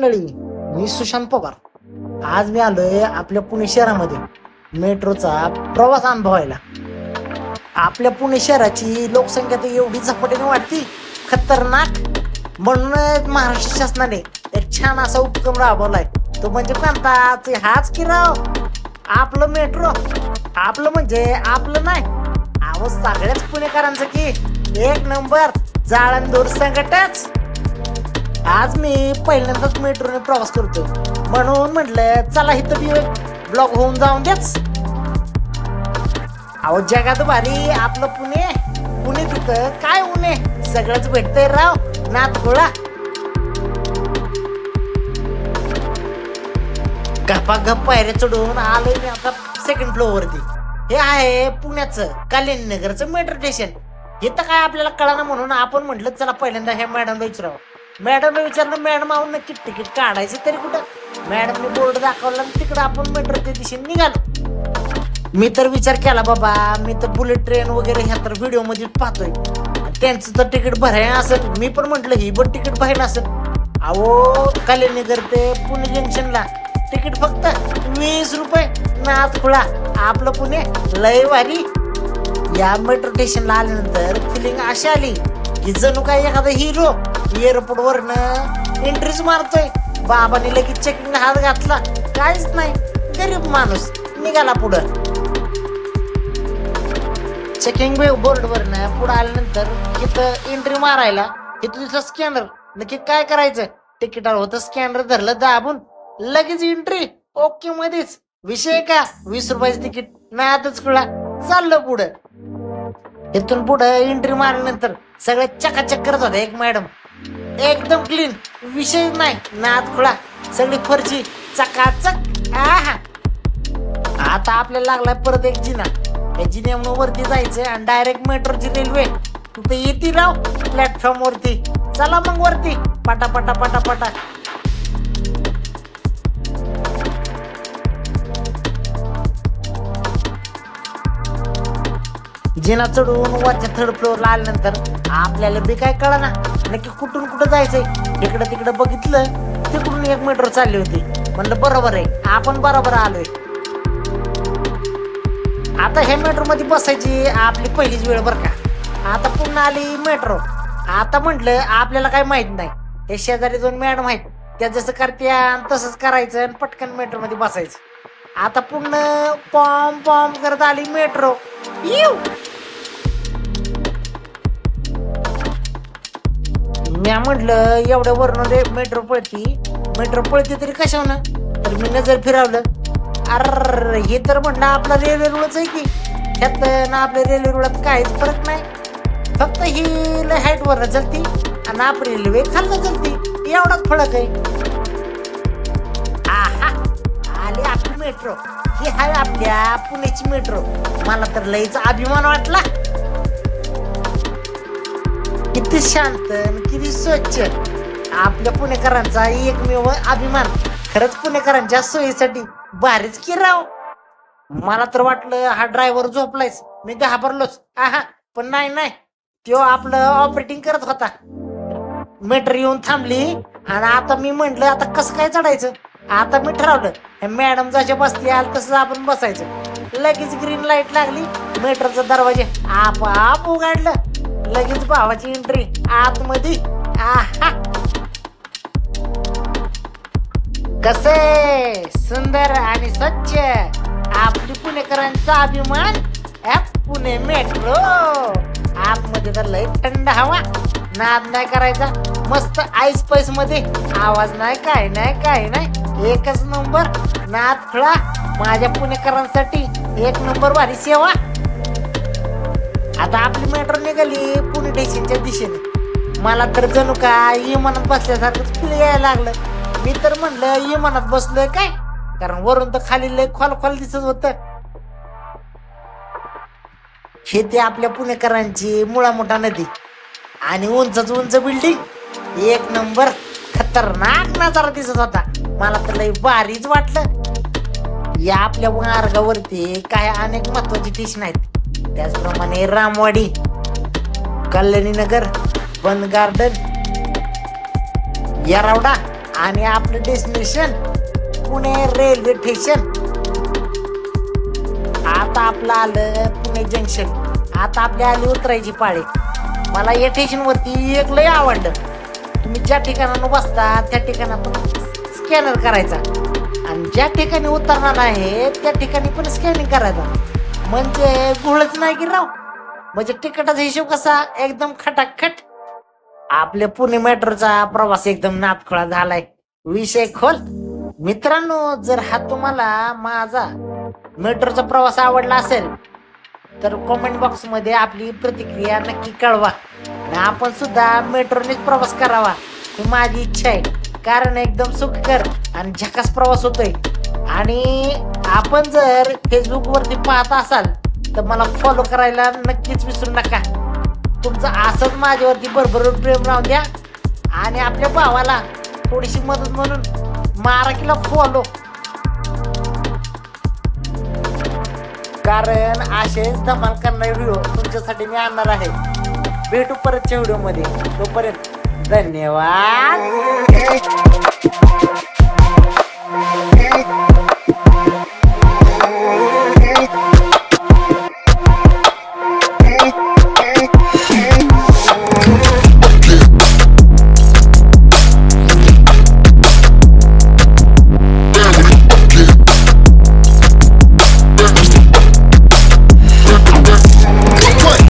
मंडळी, मी सुशांत पवार. आज मी आलोय आपल्या पुणे शहरामध्ये मेट्रोचा प्रवास अनुभवायला. आपल्या पुणे शहराची लोकसंख्या तर एवढी झपाट्याने वाढती, खतरनाक. म्हणून महाराष्ट्र शासनाने एक छान असा उपक्रम राबवलाय. तो म्हणजे कोणता? हाच की राव, आपलं मेट्रो. आपलं म्हणजे आपलं नाही, अहो सगळ्याच पुणेकरांचं की एक नंबर जाळंदूर संघटच. आज मी पहिल्यांदाच मेट्रोने प्रवास करतो, म्हणून म्हटलं चला इथं बी ब्लॉग होऊन जाऊन देच. अहो जगात भारी आपलं पुणे. पुणे तिथं काय उणे, सगळंच भेटतंय राव. नाथगोळा गप्पागप पायऱ्या चढून आलोय मी आता सेकंड फ्लोअर वरती. हे आहे पुण्याचं कल्याणनगरचं मेट्रो स्टेशन. इथं काय आपल्याला कळाना, म्हणून आपण म्हटलं चला पहिल्यांदा ह्या मॅडमला विचारावं. मॅडमला विचारलं, मॅडम आपण नक्की तिकीट काढायचं तरी कुठं? मॅडमने बोर्ड दाखवला आणि तिकडं आपण मेट्रोच्या दिशेने निघालो. मी तर विचार केला बाबा, मी तर बुलेट ट्रेन वगैरे ह्या तर व्हिडिओ मध्ये पाहतोय, त्यांचं तर तिकीट भराय असेल. मी पण म्हटलं ही पण तिकीट भरायला असेल. अहो कल्याणनगर ते पुणे जंक्शनला तिकीट फक्त 20 रुपये. नाथखुळा आपलं पुणे लय भारी. या मेट्रो स्टेशनला आल्यानंतर फिलिंग अशी आली की जणू काय एखादा हिरो एअरपोर्ट वरनं एंट्रीच मारतोय. बाबाने लगेच चेकिंगला हात घातला, काहीच नाही, गरीब माणूस निघाला पुढं. चेकिंग बोर्ड वरनं पुढे आल्यानंतर इथं एंट्री मारायला इथं दिसलं स्कॅनर. नक्की काय करायचं? तिकीटावर होतं स्कॅनर, धरलं दाबून लगेच एंट्री. ओके मध्येच विषय का 20 रुपयाचं तिकीट. नादच खुळा. चाललं पुढं. इथून पुढे एंट्री मारल्यानंतर सगळे चकाचक करत होते. एक मॅडम एकदम क्लीन, विषय नाही. नाथखुळा सगळी फरची चकाचक. आता आपल्याला लागलाय परत एक जिना. या जिन्यावरून वरती जायचं आणि डायरेक्ट मेट्रोची रेल्वे तिथे येते राव प्लॅटफॉर्म वरती. चला मग वरती पटा पटा पटा पटा. जिना चढून वरच्या थर्ड फ्लोअरला आल्यानंतर आपल्याला बी काय कळना नक्की कुठून कुठं जायचंय. इकडं तिकडं बघितलं, तिकडून एक मेट्रो चालली होती. म्हणलं बरोबर आहे, आपण बरोबर आलोय. आता ह्या मेट्रो मध्ये बसायची आपली पहिलीच वेळ बरं का. आता पुन्हा आली मेट्रो. आता म्हटलं आपल्याला काय माहित नाही, हे शेजारी 2 मॅडम आहेत, त्या जसं करत्या तसंच करायचं आणि पटकन मेट्रो मध्ये बसायचं. आता पुन्हा पॉम पॉम करत आली मेट्रो. मी म्हटलं एवढ्या वरून मेट्रो पळती तरी कशावं. तर मी नजर फिरवलं, अरे हे तर म्हटलं आपला रेल्वे रुळच आहे की. ह्यात ना आपल्या रेल्वे रुळात काहीच फरक नाही, फक्त ही हाईट वर चलती आणि आपली रेल्वे खाल्लं चलती, एवढाच फरक आहे. आली आपली मेट्रो. ही आहे आपल्या पुण्याची मेट्रो. मला तर लईच अभिमान वाटला. किती शांत, किती स्वच्छ. आपल्या पुणेकरांचा एकमेव अभिमान. खरंच पुणेकरांच्या सोयीसाठी भारीच की राव. मला तर वाटलं हा ड्रायव्हर झोपलायच, मी घाबरलोच. पण नाही, तो आपलं ऑपरेटिंग करत होता. मेट्रो येऊन थांबली आणि आता मी म्हंटल आता कसं काय चढायचं. आता मी ठरवलं मॅडम जशा बसती आल तसं आपण बसायचं. लगेच ग्रीन लाईट लागली, मेट्रोचा दरवाजे आपोआप उघडलं. लगेच भावाची एंट्री आतमध्ये. कसे सुंदर आणि स्वच्छ आपली पुणेकरांचा अभिमान. पुणे मेट्रो आतमध्ये तर लई थंड हवा, नाद नाही करायचा. मस्त आईस पैस मध्ये, आवाज नाही, काय नाही, एकच नंबर. नाथखुळा माझ्या पुणेकरांसाठी एक नंबर भारी सेवा. आता आपली मेट्रो निघाली पुणे स्टेशनच्या दिशेने. मला तर जणू काय विमानात बसल्यासारखंच फील यायला लागलं. मी तर म्हणलं विमानात बसलोय काय, कारण वरून तर खाली लय खोल दिसत होत. हे ते आपल्या पुणेकरांची मुळामुठा नदी आणि उंच बिल्डिंग. एक नंबर खतरनाक नजारा दिसत होता. मला तर लय भारीच वाटलं. या आपल्या मार्गावरती काय अनेक महत्वाची स्टेशन आहेत, त्याचप्रमाणे रामवाडी, कल्याणनगर, बन गार्डन, येरवडा, आणि आपलं डेस्टिनेशन पुणे रेल्वे स्टेशन. आता आपलं आलं पुणे जंक्शन. आता आपल्या आली उतरायची पाळी. मला या स्टेशन वरती एक लय आवडलं. तुम्ही ज्या ठिकाणावर बसता त्या ठिकाणातून स्कॅनर करायचा आणि ज्या ठिकाणी उतरणार आहे त्या ठिकाणी पण स्कॅनिंग करायचा. म्हणजे घोळच नाही की राव. म्हणजे तिकिटाचा हिशोब कसा एकदम खटाखट. आपल्या पुणे मेट्रोचा प्रवास एकदम नातखोळा झालाय. विषय खोल. मित्रांनो, जर हा तुम्हाला माझा मेट्रोचा प्रवास आवडला असेल तर कमेंट बॉक्स मध्ये आपली प्रतिक्रिया नक्की कळवा. आणि आपण सुद्धा मेट्रोनेच प्रवास करावा ही माझी इच्छा आहे. कारण एकदम सुखकर आणि झकास प्रवास होतोय. आणि आपण जर फेसबुक वरती पाहत असाल तर मला फॉलो करायला नक्कीच विसरू नका. तुमचं असंच माझ्यावरती भरभरून प्रेम राहून द्या. आणि आपल्या भावाला थोडीशी मदत म्हणून मारा केला फॉलो. कारण असेच धमाल करणारे व्हिडिओ तुमच्यासाठी मी आणणार आहे. भेटू परतच्या व्हिडिओ मध्ये. तोपर्यंत धन्यवाद.